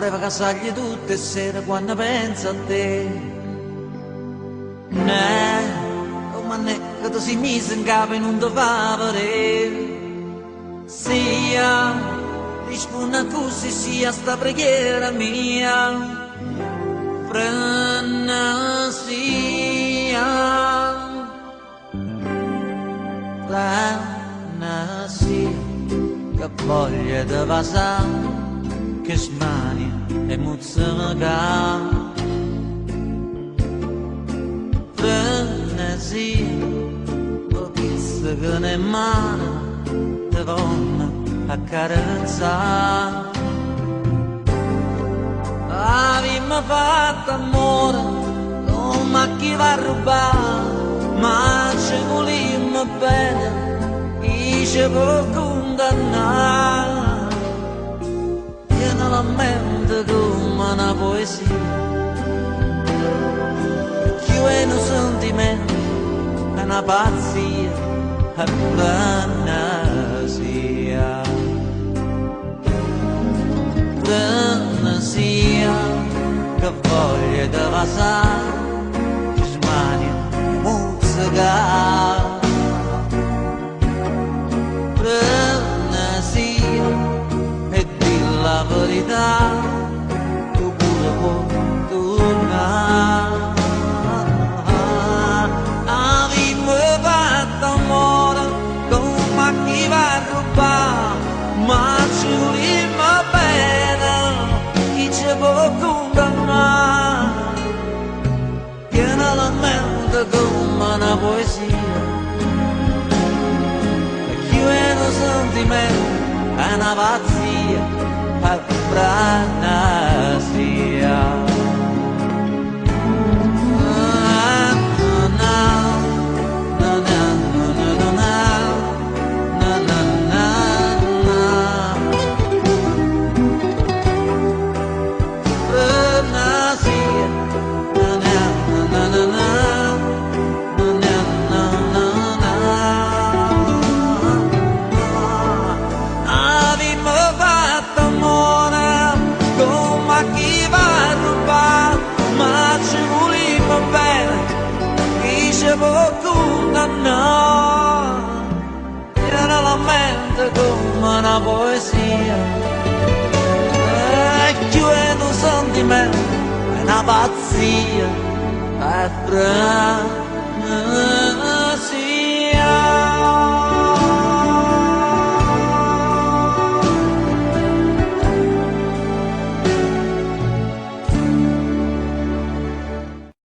sapreva casargli tutte sere quando pensa a te. Oh ma ne, che tu si mise in capo e non ti fa vedere. Sia, risponda così, sia sta preghiera mia. Frenesia, frenesia, che voglia di vasare, che smania e muzzaga. Frenesia, o pizza che ne mano, te vanno a carezzare. Avevamo fatto amore, come chi va a rubare, ma ci volimmo bene, e ci può condannare. Io non la mente come una poesia, più è un sentimento, è una pazzia, è frenesia. Frenesia, che voglia di vasare, che smania muzzica. Frenesia, e di la verità, tu pure puoi tornare. Avevamo fatto amore, come chi va a rubare, ma ci volimmo bene, chi ci può condannare. Piena la mente come una poesia, e chi è un sentimento è una pazzia, è frenesia. Era la mente come una poesia, e più è un sentimento, è una pazzia, è